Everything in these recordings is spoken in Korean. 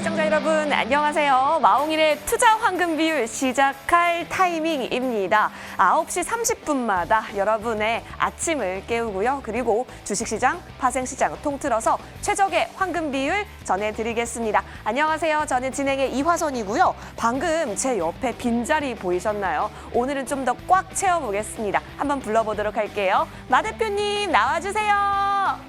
시청자 여러분 안녕하세요. 마홍일의 투자 황금 비율 시작할 타이밍입니다. 9시 30분마다 여러분의 아침을 깨우고요. 그리고 주식시장, 파생시장 통틀어서 최적의 황금 비율 전해드리겠습니다. 안녕하세요. 저는 진행의 이화선이고요. 방금 제 옆에 빈자리 보이셨나요? 오늘은 좀 더 꽉 채워보겠습니다. 한번 불러보도록 할게요. 마 대표님 나와주세요.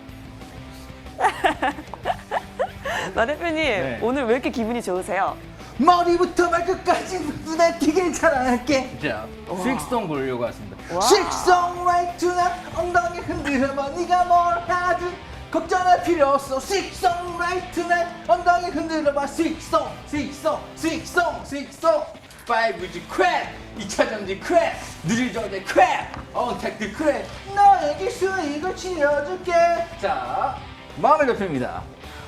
마 대표님, 네. 오늘 왜 이렇게 기분이 좋으세요? 머리부터 발끝까지 눈에 튀길 자랑할게. 자, 스익송 보려고 왔습니다. 와. 식성 라이트 나 엉덩이 흔들어봐 네가 뭘 하든 걱정할 필요 없어. 식성 라이트 나 엉덩이 흔들어봐. 식성 5G 크랩 2차전지 크랩 느릴 정제 크랩 언택트 크랩 너에게 수익을 지어줄게. 자, 마음의 대표입니다.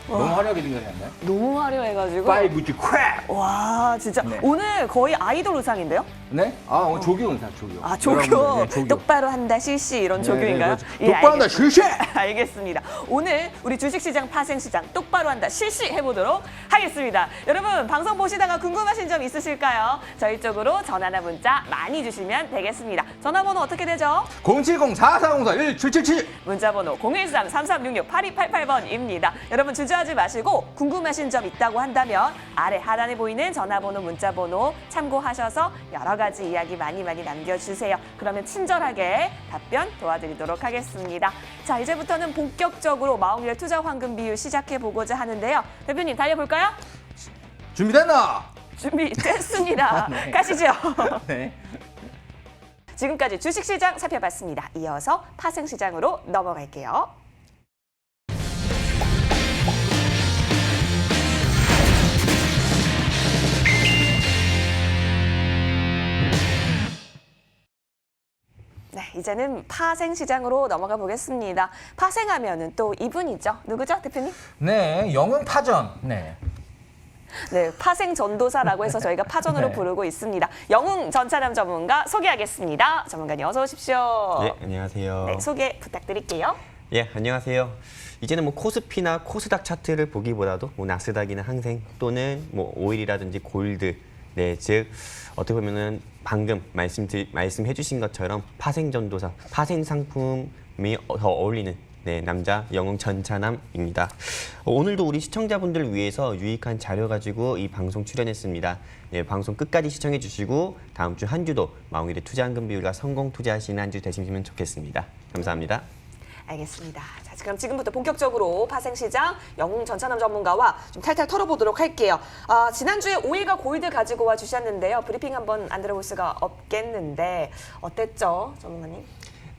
너무 화려하게 생각했나요? 너무 화려해가지고. 5G 크랩! 와, 진짜 네. 오늘 거의 아이돌 의상인데요? 네? 아, 오늘 조교 의사, 조교. 아, 조교. 여러분들, 네, 조교. 똑바로 한다 실시 이런 조교인가요? 그렇죠. 똑바로 한다, 알겠습니다. 실시! 알겠습니다. 오늘 우리 주식시장, 파생시장 똑바로 한다 실시 해보도록 하겠습니다. 여러분 방송 보시다가 궁금하신 점 있으실까요? 저희 쪽으로 전화나 문자 많이 주시면 되겠습니다. 전화번호 어떻게 되죠? 070-4404-1777! 문자번호 013-3366-8288번입니다. 여러분 주저하지 마시고 궁금하신 점 있다고 한다면 아래 하단에 보이는 전화번호, 문자번호 참고하셔서 여러 가지 이야기 많이 남겨주세요. 그러면 친절하게 답변 도와드리도록 하겠습니다. 자, 이제부터는 본격적으로 마홍일의 투자 황금 비율 시작해보고자 하는데요. 대표님 달려볼까요? 준비됐나? 준비됐습니다. 네. 가시죠. 네. 지금까지 주식시장 살펴봤습니다. 이어서 파생시장으로 넘어갈게요. 네, 이제는 파생시장으로 넘어가 보겠습니다. 파생하면은 또 이분이죠. 누구죠, 대표님? 네, 영웅 파전. 네. 네, 파생 전도사라고 해서 저희가 파전으로 네. 부르고 있습니다. 영웅 전차남 전문가 소개하겠습니다. 전문가님 어서 오십시오. 네, 안녕하세요. 네, 소개 부탁드릴게요. 예, 안녕하세요. 이제는 뭐 코스피나 코스닥 차트를 보기보다도 뭐 나스닥이나 항생 또는 뭐 오일이라든지 골드, 네, 즉 어떻게 보면은 방금 말씀해 주신 것처럼 파생 전도사, 파생 상품이 더 어울리는 네, 남자 영웅 전차남입니다. 오늘도 우리 시청자분들을 위해서 유익한 자료 가지고 이 방송 출연했습니다. 네, 방송 끝까지 시청해 주시고 다음 주 한 주도 마홍일의 투자 황금 비율과 성공 투자하시는 한 주 되시면 좋겠습니다. 감사합니다. 알겠습니다. 자, 그럼 지금부터 본격적으로 파생시장 영웅 전차남 전문가와 좀 탈탈 털어보도록 할게요. 지난주에 오일과 골드 가지고 와 주셨는데요. 브리핑 한번 안 들어볼 수가 없겠는데 어땠죠, 전문가님?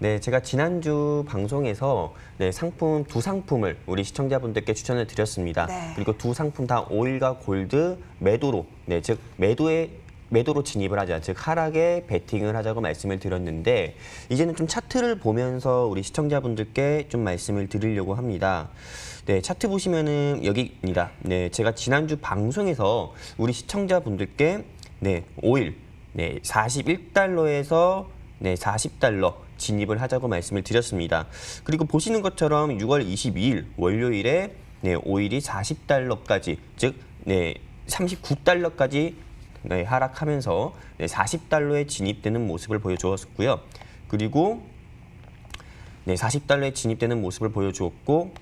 네, 제가 지난주 방송에서 네, 상품 두 상품을 우리 시청자분들께 추천을 드렸습니다. 네. 그리고 두 상품 다 오일과 골드 매도로, 네, 즉 매도로 진입을 하자, 즉 하락에 베팅을 하자고 말씀을 드렸는데 이제는 좀 차트를 보면서 우리 시청자분들께 좀 말씀을 드리려고 합니다. 네, 차트 보시면은 여기입니다. 네, 제가 지난주 방송에서 우리 시청자분들께 네, 오일 네, 41달러에서 네, 40달러 진입을 하자고 말씀을 드렸습니다. 그리고 보시는 것처럼 6월 22일 월요일에 네, 오일이 40달러까지, 즉 네, 39달러까지 네, 하락하면서 네, 40달러에 진입되는 모습을 보여주었고요. 그리고 네, 40달러에 진입되는 모습을 보여주었고,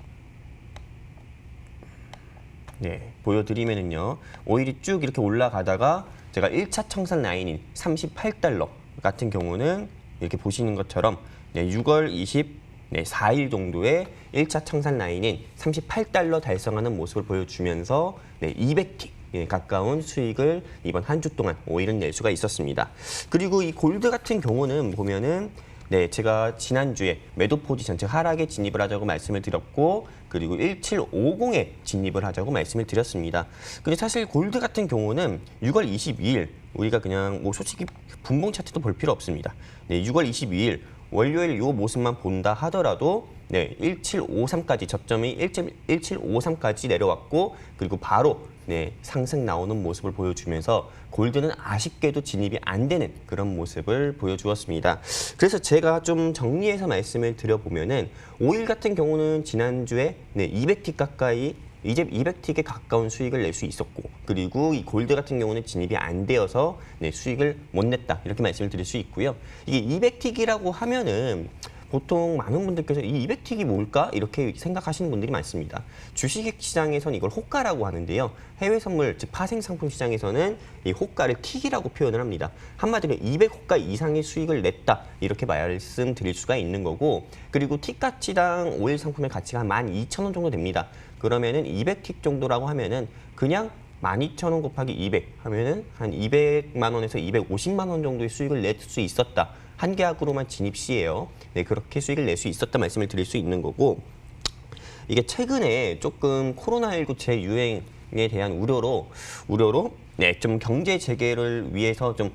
네, 보여드리면은요, 오일이 쭉 이렇게 올라가다가 제가 1차 청산 라인인 38달러 같은 경우는 이렇게 보시는 것처럼 네, 6월 24일 정도에 1차 청산 라인인 38달러 달성하는 모습을 보여주면서 네, 200틱 가까운 수익을 이번 한 주 동안 오일은 낼 수가 있었습니다. 그리고 이 골드 같은 경우는 보면은 네, 제가 지난주에 매도 포지션, 즉 하락에 진입을 하자고 말씀을 드렸고, 그리고 1750에 진입을 하자고 말씀을 드렸습니다. 근데 사실 골드 같은 경우는 6월 22일 우리가 그냥 뭐 솔직히 분봉 차트도 볼 필요 없습니다. 네, 6월 22일 월요일 요 모습만 본다 하더라도 네, 1753까지 저점이 1753까지 내려왔고, 그리고 바로 네, 상승 나오는 모습을 보여주면서 골드는 아쉽게도 진입이 안 되는 그런 모습을 보여주었습니다. 그래서 제가 좀 정리해서 말씀을 드려보면은 오일 같은 경우는 지난주에 네, 200티 가까이 이제 200틱에 가까운 수익을 낼 수 있었고, 그리고 이 골드 같은 경우는 진입이 안 되어서 네, 수익을 못 냈다 이렇게 말씀을 드릴 수 있고요. 이게 200틱이라고 하면은 보통 많은 분들께서 이 200틱이 뭘까? 이렇게 생각하시는 분들이 많습니다. 주식시장에서는 이걸 호가라고 하는데요. 해외 선물, 즉 파생 상품 시장에서는 이 호가를 틱이라고 표현을 합니다. 한마디로 200호가 이상의 수익을 냈다 이렇게 말씀드릴 수가 있는 거고, 그리고 틱 가치당 5일 상품의 가치가 한 12,000원 정도 됩니다. 그러면은 200틱 정도라고 하면은 그냥 12,000원 곱하기 200 하면은 한 200만 원에서 250만 원 정도의 수익을 낼 수 있었다. 한 계약으로만 진입 시에요. 네, 그렇게 수익을 낼 수 있었다 말씀을 드릴 수 있는 거고, 이게 최근에 조금 코로나19 재유행에 대한 우려로 네, 좀 경제 재개를 위해서 좀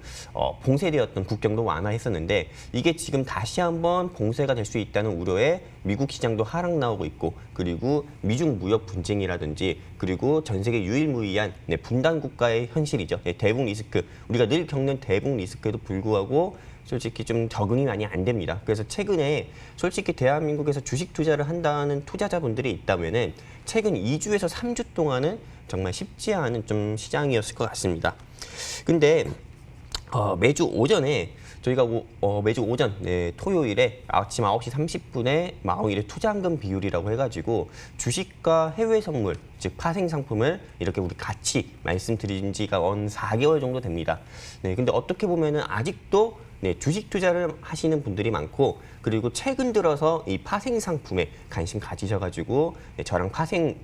봉쇄되었던 국경도 완화했었는데, 이게 지금 다시 한번 봉쇄가 될 수 있다는 우려에 미국 시장도 하락 나오고 있고, 그리고 미중 무역 분쟁이라든지, 그리고 전 세계 유일무이한 네, 분단 국가의 현실이죠. 네, 대북 리스크, 우리가 늘 겪는 대북 리스크에도 불구하고 솔직히 좀 적응이 많이 안 됩니다. 그래서 최근에 솔직히 대한민국에서 주식 투자를 한다는 투자자분들이 있다면은 최근 2주에서 3주 동안은 정말 쉽지 않은 좀 시장이었을 것 같습니다. 근데 매주 오전에 저희가 매주 오전 네, 토요일에 아침 9시 30분에 마오일의 투자한금 비율이라고 해가지고 주식과 해외 선물, 즉 파생 상품을 이렇게 우리 같이 말씀드린 지가 4개월 정도 됩니다. 네, 근데 어떻게 보면은 아직도 네, 주식 투자를 하시는 분들이 많고, 그리고 최근 들어서 이 파생 상품에 관심 가지셔가지고 네, 저랑 파생에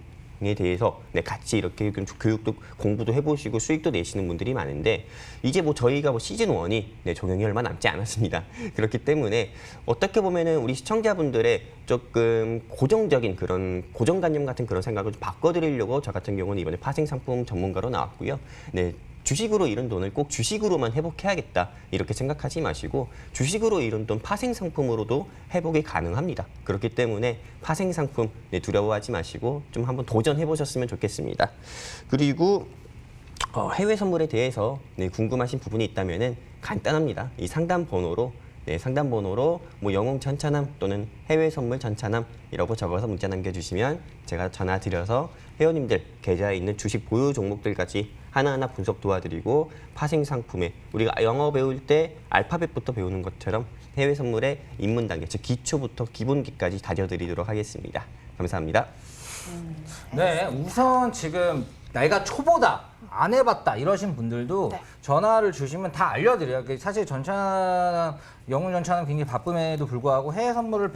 대해서 네, 같이 이렇게 좀 교육도 공부도 해보시고 수익도 내시는 분들이 많은데, 이제 뭐 저희가 시즌 1이 네, 적용이 얼마 남지 않았습니다. 그렇기 때문에 어떻게 보면은 우리 시청자분들의 조금 고정적인 그런 고정관념 같은 그런 생각을 좀 바꿔드리려고 저 같은 경우는 이번에 파생 상품 전문가로 나왔고요. 네. 주식으로 잃은 돈을 꼭 주식으로만 회복해야겠다 이렇게 생각하지 마시고, 주식으로 잃은 돈 파생 상품으로도 회복이 가능합니다. 그렇기 때문에 파생 상품 네, 두려워하지 마시고 좀 한번 도전해 보셨으면 좋겠습니다. 그리고 해외 선물에 대해서 네, 궁금하신 부분이 있다면은 간단합니다. 이 상담 번호로 뭐 영웅 전차남 또는 해외 선물 전차남이라고 적어서 문자 남겨주시면 제가 전화 드려서 회원님들 계좌에 있는 주식 보유 종목들까지 하나하나 분석 도와드리고, 파생 상품에 우리가 영어 배울 때 알파벳부터 배우는 것처럼 해외 선물의 입문 단계, 즉 기초부터 기본기까지 다져드리도록 하겠습니다. 감사합니다. 네, 우선 지금 내가 초보다 안 해봤다 이러신 분들도 네. 전화를 주시면 다 알려드려요. 사실 영웅 전차는 굉장히 바쁨에도 불구하고 해외 선물을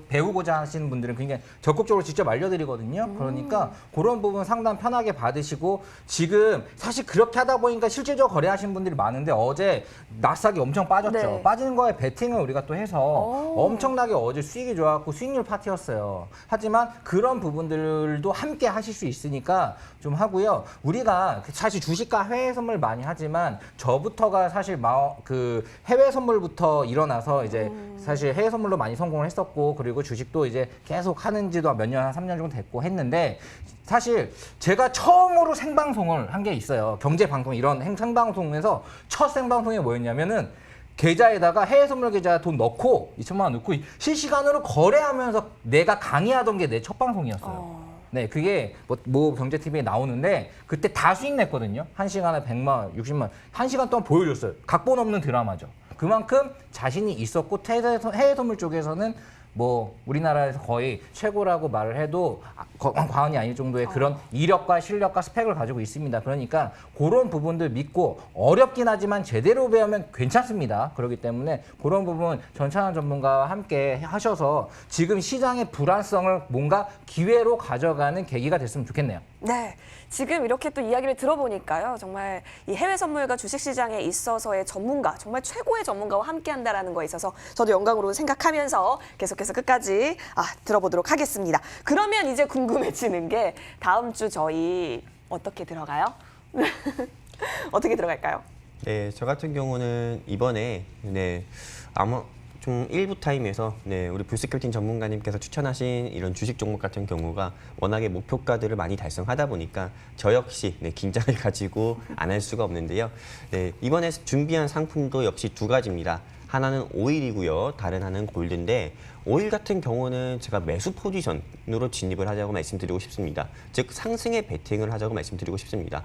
배우고자 하시는 분들은 굉장히 적극적으로 직접 알려드리거든요. 그러니까 그런 부분 상담 편하게 받으시고, 지금 사실 그렇게 하다 보니까 실질적으로 거래하시는 분들이 많은데, 어제 나스닥이 엄청 빠졌죠. 네. 빠지는 거에 베팅을 우리가 또 해서 엄청나게 어제 수익이 좋았고 수익률 파티였어요. 하지만 그런 부분들도 함께 하실 수 있으니까 좀 하고요. 우리가 사실 주식과 해외 선물 많이 하지만 저부터가 사실 그 해외 선물부터 일어나서 이제 사실 해외 선물로 많이 성공을 했었고, 그리고 주식도 이제 계속 하는지도 몇 년, 한 3년 정도 됐고 했는데, 사실 제가 처음으로 생방송을 한 게 있어요. 경제방송 이런 생방송에서 첫 생방송이 뭐였냐면은 계좌에다가 해외 선물 계좌에 돈 넣고 2천만 원 넣고 실시간으로 거래하면서 내가 강의하던 게 내 첫 방송이었어요. 네, 그게 뭐 경제 TV에 나오는데 그때 다 수익 냈거든요. 1시간에 100만 원, 60만 원. 1시간 동안 보여줬어요. 각본 없는 드라마죠. 그만큼 자신이 있었고, 해외 선물 쪽에서는 뭐 우리나라에서 거의 최고라고 말을 해도 과언이 아닐 정도의 그런 이력과 실력과 스펙을 가지고 있습니다. 그러니까 그런 부분들 믿고, 어렵긴 하지만 제대로 배우면 괜찮습니다. 그렇기 때문에 그런 부분 전찬환 전문가와 함께 하셔서 지금 시장의 불안성을 뭔가 기회로 가져가는 계기가 됐으면 좋겠네요. 네, 지금 이렇게 또 이야기를 들어보니까요, 정말 이 해외 선물과 주식시장에 있어서의 전문가, 정말 최고의 전문가와 함께한다라는 거에 있어서 저도 영광으로 생각하면서 계속해서 끝까지 들어보도록 하겠습니다. 그러면 이제 궁금해지는 게 다음 주 저희 어떻게 들어가요? 어떻게 들어갈까요? 네, 저 같은 경우는 이번에 네, 아마 좀 일부 타임에서 네, 우리 불스큐팅 전문가님께서 추천하신 이런 주식 종목 같은 경우가 워낙에 목표가들을 많이 달성하다 보니까 저 역시 네, 긴장을 가지고 안 할 수가 없는데요. 네, 이번에 준비한 상품도 역시 두 가지입니다. 하나는 오일이고요. 다른 하나는 골드인데 오일 같은 경우는 제가 매수 포지션으로 진입을 하자고 말씀드리고 싶습니다. 즉 상승에 베팅을 하자고 말씀드리고 싶습니다.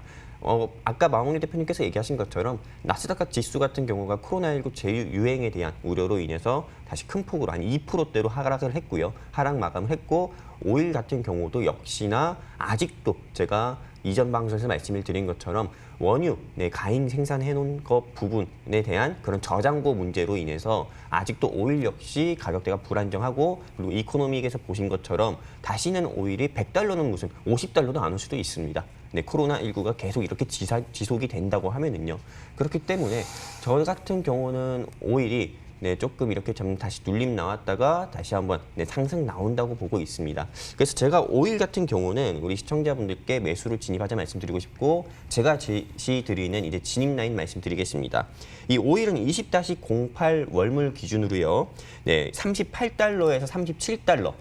아까 마홍리 대표님께서 얘기하신 것처럼 나스닥 지수 같은 경우가 코로나19 재유행에 대한 우려로 인해서 다시 큰 폭으로 한 2%대로 하락을 했고요. 하락 마감을 했고 오일 같은 경우도 역시나 아직도 제가 이전 방송에서 말씀을 드린 것처럼 원유 가행 생산해 놓은 것 부분에 대한 그런 저장고 문제로 인해서 아직도 오일 역시 가격대가 불안정하고 그리고 이코노믹에서 보신 것처럼 다시는 오일이 100달러는 무슨 50달러도 안 올 수도 있습니다. 네, 코로나19가 계속 이렇게 지속이 된다고 하면은요. 그렇기 때문에 저 같은 경우는 오일이 조금 이렇게 좀 다시 눌림 나왔다가 다시 한번 상승 나온다고 보고 있습니다. 그래서 제가 오일 같은 경우는 우리 시청자분들께 매수를 진입하자 말씀드리고 싶고 제가 제시드리는 이제 진입 라인 말씀드리겠습니다. 이 오일은 20-08 월물 기준으로요. 38달러에서 37달러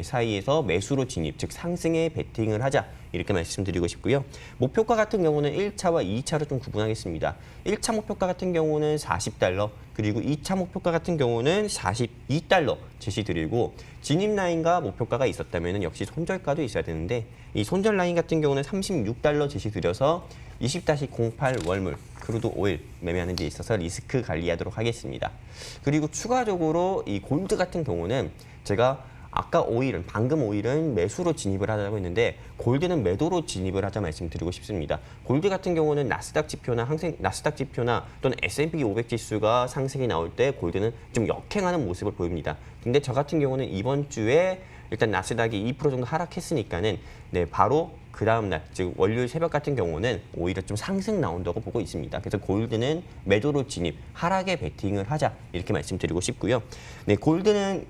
사이에서 매수로 진입, 즉 상승에 베팅을 하자 이렇게 말씀드리고 싶고요. 목표가 같은 경우는 1차와 2차로 좀 구분하겠습니다. 1차 목표가 같은 경우는 40달러, 그리고 2차 목표가 같은 경우는 42달러 제시드리고 진입 라인과 목표가가 있었다면 역시 손절가도 있어야 되는데 이 손절 라인 같은 경우는 36달러 제시드려서 20-08 월물 크루드 오일 매매하는 데 있어서 리스크 관리하도록 하겠습니다. 그리고 추가적으로 이 골드 같은 경우는 제가 아까 방금 오일은 매수로 진입을 하자고 했는데 골드는 매도로 진입을 하자 말씀드리고 싶습니다. 골드 같은 경우는 나스닥 지표나 또는 S&P 500 지수가 상승이 나올 때 골드는 좀 역행하는 모습을 보입니다. 근데 저 같은 경우는 이번 주에 일단 나스닥이 2% 정도 하락했으니까는 바로 그 다음 날, 즉 월요일 새벽 같은 경우는 오히려 좀 상승 나온다고 보고 있습니다. 그래서 골드는 매도로 진입, 하락에 베팅을 하자 이렇게 말씀드리고 싶고요. 골드는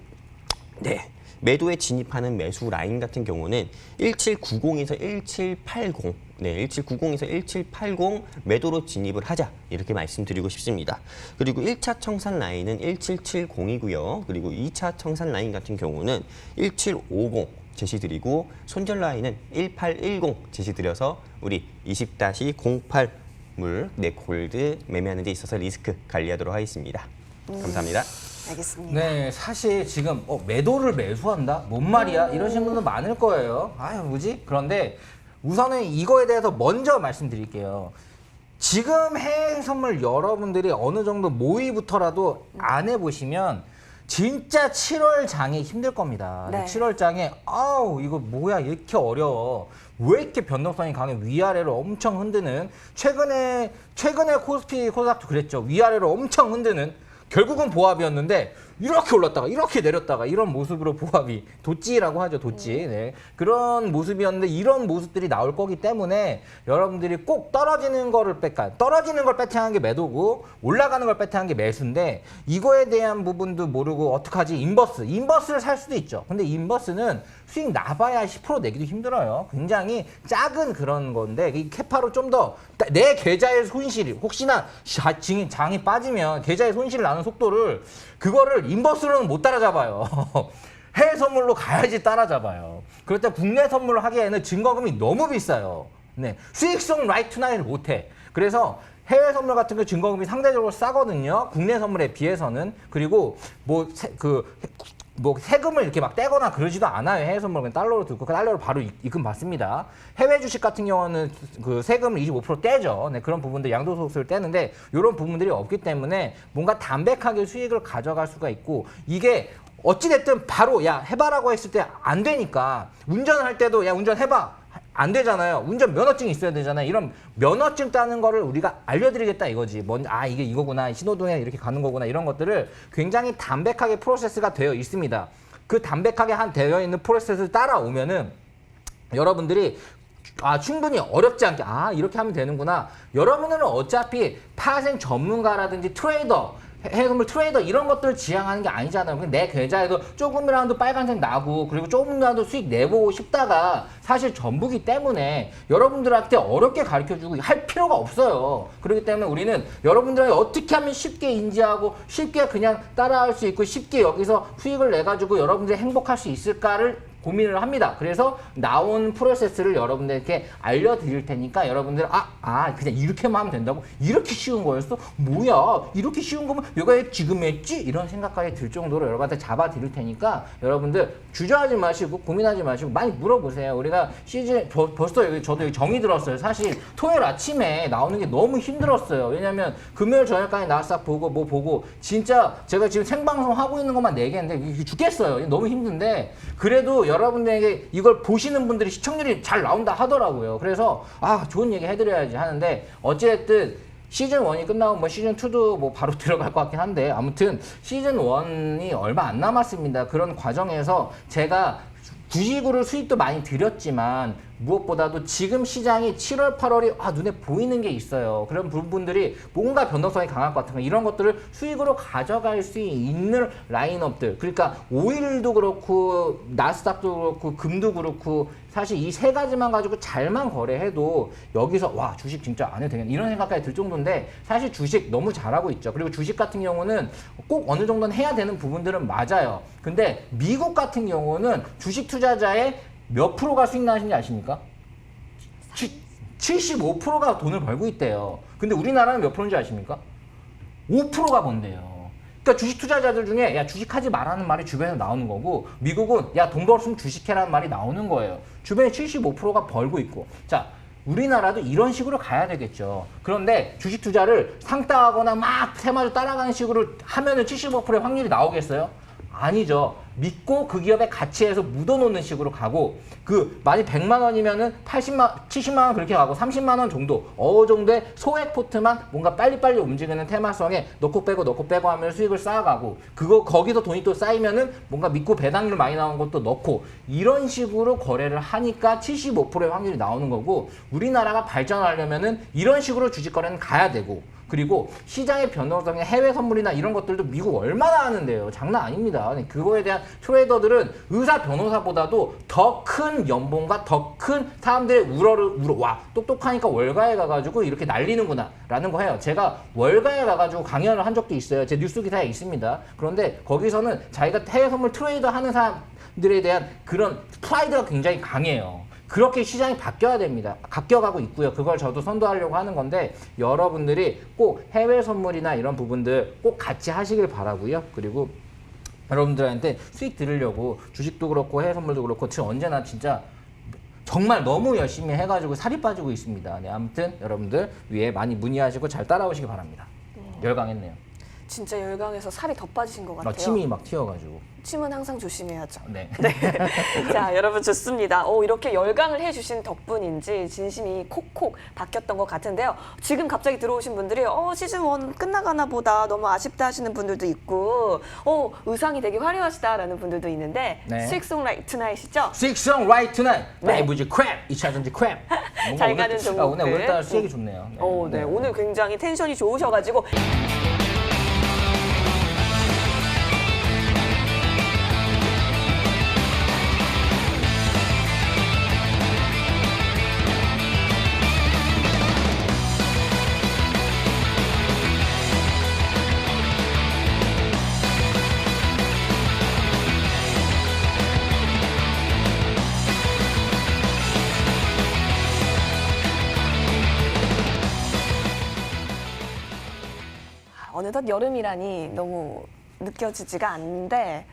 매도에 진입하는 매수 라인 같은 경우는 1790에서 1780, 1790에서 1780 매도로 진입을 하자 이렇게 말씀드리고 싶습니다. 그리고 1차 청산 라인은 1770이고요. 그리고 2차 청산 라인 같은 경우는 1750 제시드리고 손절 라인은 1810 제시드려서 우리 20-08물 골드 매매하는 데 있어서 리스크 관리하도록 하겠습니다. 감사합니다. 알겠습니다. 네, 사실 지금 매도를 매수한다? 뭔 말이야? 이러신 분들 많을 거예요. 아유, 뭐지? 그런데 우선은 이거에 대해서 먼저 말씀드릴게요. 지금 해외 선물 여러분들이 어느 정도 모의부터라도 안 해보시면 진짜 7월 장이 힘들 겁니다. 네. 7월 장에 아우 이거 뭐야 이렇게 어려워. 왜 이렇게 변동성이 강해 위아래로 엄청 흔드는 최근에 코스피 코스닥도 그랬죠. 위아래로 엄청 흔드는 결국은 보합이었는데 이렇게 올랐다가 이렇게 내렸다가 이런 모습으로 보합이 도찌라고 하죠. 도찌. 네. 그런 모습이었는데 이런 모습들이 나올 거기 때문에 여러분들이 꼭 떨어지는 걸 배팅하는 게 매도고 올라가는 걸 배팅하는 게 매수인데 이거에 대한 부분도 모르고 어떡하지? 인버스를 살 수도 있죠. 근데 인버스는 수익 나봐야 10% 내기도 힘들어요. 굉장히 작은 그런 건데 이 캐파로 좀 더 내 계좌의 손실이 혹시나 장이 빠지면 계좌의 손실을 나는 속도를 그거를 인버스로는 못 따라잡아요. 해외 선물로 가야지 따라잡아요. 그럴 때 국내 선물로 하기에는 증거금이 너무 비싸요. 네, 수익성 라이트 나이를 못해. 그래서 해외 선물 같은 거 증거금이 상대적으로 싸거든요. 국내 선물에 비해서는. 그리고 세금을 이렇게 막 떼거나 그러지도 않아요. 해외 선물 그냥 달러로 들고 달러로 바로 입금 받습니다. 해외 주식 같은 경우는 그 세금을 25% 떼죠. 네, 그런 부분들 양도소득세를 떼는데 이런 부분들이 없기 때문에 뭔가 담백하게 수익을 가져갈 수가 있고 이게 어찌됐든 바로 야 해봐라고 했을 때 안 되니까 운전을 할 때도 야 운전해봐. 안 되잖아요. 운전 면허증이 있어야 되잖아요. 이런 면허증 따는 거를 우리가 알려드리겠다 이거지. 이게 이거구나. 신호등에 이렇게 가는 거구나. 이런 것들을 굉장히 담백하게 프로세스가 되어 있습니다. 그 담백하게 되어 있는 프로세스를 따라오면은 여러분들이 충분히 어렵지 않게 이렇게 하면 되는구나. 여러분들은 어차피 파생 전문가라든지 트레이더 해외 선물 트레이더 이런 것들을 지향하는 게 아니잖아요. 그냥 내 계좌에도 조금이라도 빨간색 나고 그리고 조금이라도 수익 내보고 싶다가 사실 전부기 때문에 여러분들한테 어렵게 가르쳐주고 할 필요가 없어요. 그렇기 때문에 우리는 여러분들이 어떻게 하면 쉽게 인지하고 쉽게 그냥 따라할 수 있고 쉽게 여기서 수익을 내가지고 여러분들이 행복할 수 있을까를 고민을 합니다. 그래서 나온 프로세스를 여러분들께 알려드릴 테니까 여러분들 그냥 이렇게만 하면 된다고? 이렇게 쉬운 거였어? 뭐야? 이렇게 쉬운 거면 내가 지금 했지? 이런 생각까지 들 정도로 여러분한테 잡아드릴 테니까 여러분들 주저하지 마시고 고민하지 마시고 많이 물어보세요. 우리가 시즌 벌써 저도 여기 정이 들었어요. 사실 토요일 아침에 나오는 게 너무 힘들었어요. 왜냐면 금요일 저녁까지 나싹 보고 뭐 보고 진짜 제가 지금 생방송 하고 있는 것만 4개인데 죽겠어요. 너무 힘든데 그래도 여러분들에게 이걸 보시는 분들이 시청률이 잘 나온다 하더라고요. 그래서 좋은 얘기 해드려야지 하는데 어찌됐든 시즌 1이 끝나고 뭐 시즌 2도 뭐 바로 들어갈 것 같긴 한데 아무튼 시즌 1이 얼마 안 남았습니다. 그런 과정에서 제가 주식으로 수익도 많이 드렸지만 무엇보다도 지금 시장이 7월, 8월이 눈에 보이는 게 있어요. 그런 부분들이 뭔가 변동성이 강할 것 같은 거 이런 것들을 수익으로 가져갈 수 있는 라인업들 그러니까 오일도 그렇고 나스닥도 그렇고 금도 그렇고 사실 이 세 가지만 가지고 잘만 거래해도 여기서 주식 진짜 안 해도 되겠네 이런 생각까지 들 정도인데 사실 주식 너무 잘하고 있죠. 그리고 주식 같은 경우는 꼭 어느 정도는 해야 되는 부분들은 맞아요. 근데 미국 같은 경우는 주식 투자자의 몇 프로가 수익 나시는지 아십니까? 75%가 돈을 벌고 있대요. 근데 우리나라는 몇 프로인지 아십니까? 5%가 번대요. 그러니까 주식 투자자들 중에 야 주식하지 말라는 말이 주변에서 나오는 거고 미국은 야 돈 벌었으면 주식해라는 말이 나오는 거예요. 주변에 75%가 벌고 있고 자 우리나라도 이런 식으로 가야 되겠죠. 그런데 주식 투자를 상따하거나 막 세마저 따라가는 식으로 하면은 75%의 확률이 나오겠어요? 아니죠. 믿고 그 기업의 가치에서 묻어놓는 식으로 가고 만약 100만 원이면은 70만 원 그렇게 가고 30만 원 정도 어느 정도의 소액 포트만 뭔가 빨리빨리 움직이는 테마성에 넣고 빼고 하면 수익을 쌓아가고 거기서 돈이 또 쌓이면은 뭔가 믿고 배당률 많이 나오는 것도 넣고 이런 식으로 거래를 하니까 75%의 확률이 나오는 거고 우리나라가 발전하려면은 이런 식으로 주식 거래는 가야 되고 그리고 시장의 변동성의 해외 선물이나 이런 것들도 미국 얼마나 하는데요. 장난 아닙니다. 그거에 대한 트레이더들은 의사 변호사보다도 더 큰 연봉과 더 큰 사람들의 똑똑하니까 월가에 가가지고 이렇게 날리는구나 라는 거 해요. 제가 월가에 가가지고 강연을 한 적도 있어요. 제 뉴스 기사에 있습니다. 그런데 거기서는 자기가 해외 선물 트레이더 하는 사람들에 대한 그런 프라이드가 굉장히 강해요. 그렇게 시장이 바뀌어야 됩니다. 바뀌어가고 있고요. 그걸 저도 선도하려고 하는 건데 여러분들이 꼭 해외 선물이나 이런 부분들 꼭 같이 하시길 바라고요. 그리고 여러분들한테 수익 들으려고 주식도 그렇고 해외 선물도 그렇고 지금 언제나 진짜 정말 너무 열심히 해가지고 살이 빠지고 있습니다. 네, 아무튼 여러분들 위에 많이 문의하시고 잘 따라오시기 바랍니다. 열강했네요. 진짜 열강해서 살이 더 빠지신 것 같아요. 침이 막 튀어가지고. 침은 항상 조심해야죠. 네. 자, 여러분 좋습니다. 이렇게 열강을 해주신 덕분인지 진심이 콕콕 바뀌었던 것 같은데요. 지금 갑자기 들어오신 분들이 시즌 1 끝나가나 보다 너무 아쉽다 하시는 분들도 있고 의상이 되게 화려하시다라는 분들도 있는데 네. 스익송 라이트 투나잇이죠? 스익송 라이트 투나잇. 네. 라이브즈 크랩. 2차전지 크랩. 잘 가는 종목들. 오늘따라 수익이 좋네요. 네. 오늘 굉장히 텐션이 좋으셔가지고 어느덧 여름이라니 너무 느껴지지가 않는데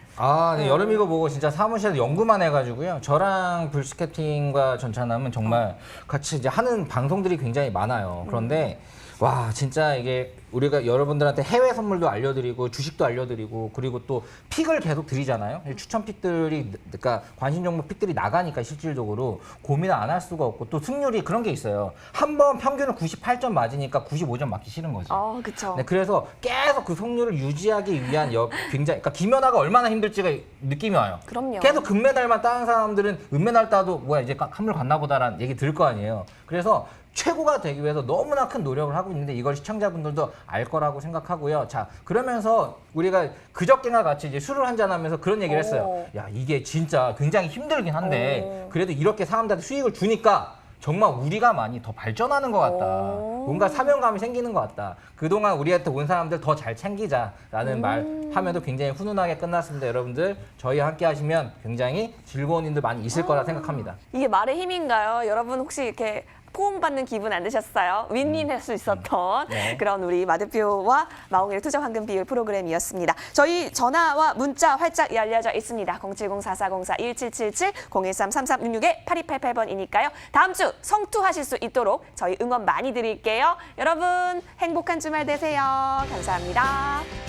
네, 여름이고 뭐고 진짜 사무실에서 연구만 해가지고요. 저랑 불스케팅과 전찬남은 정말 같이 이제 하는 방송들이 굉장히 많아요. 그런데 와 진짜 이게 우리가 여러분들한테 해외 선물도 알려드리고 주식도 알려드리고 그리고 또 픽을 계속 드리잖아요. 추천 픽들이 그러니까 관심 종목 픽들이 나가니까 실질적으로 고민을 안 할 수가 없고 또 승률이 그런 게 있어요. 한 번 평균을 98점 맞으니까 95점 맞기 싫은 거죠. 그렇죠. 네, 그래서 계속 그 속률을 유지하기 위한 굉장히 그러니까 김연아가 얼마나 힘들지가 느낌이 와요. 그럼요. 계속 금메달만 따는 사람들은 은메달 따도 뭐야 이제 한물 갔나 보다라는 얘기 들을 거 아니에요. 그래서 최고가 되기 위해서 너무나 큰 노력을 하고 있는데 이걸 시청자분들도 알 거라고 생각하고요. 자, 그러면서 우리가 그저께나 같이 이제 술을 한잔 하면서 그런 얘기를 했어요. 야, 이게 진짜 굉장히 힘들긴 한데 그래도 이렇게 사람들한테 수익을 주니까 정말 우리가 많이 더 발전하는 것 같다. 뭔가 사명감이 생기는 것 같다. 그동안 우리한테 온 사람들 더 잘 챙기자라는 말 하면도 굉장히 훈훈하게 끝났습니다. 여러분들 저희와 함께 하시면 굉장히 즐거운 일들 많이 있을 거라 생각합니다. 이게 말의 힘인가요? 여러분 혹시 이렇게 포옹받는 기분 안 드셨어요? 윈윈할 수 있었던 네. 그런 우리 마대표와 마홍일의 투자 황금 비율 프로그램이었습니다. 저희 전화와 문자 활짝 열려져 있습니다. 070-4404-1777, 013-3366-8288번이니까요. 다음 주 성투하실 수 있도록 저희 응원 많이 드릴게요. 여러분 행복한 주말 되세요. 감사합니다.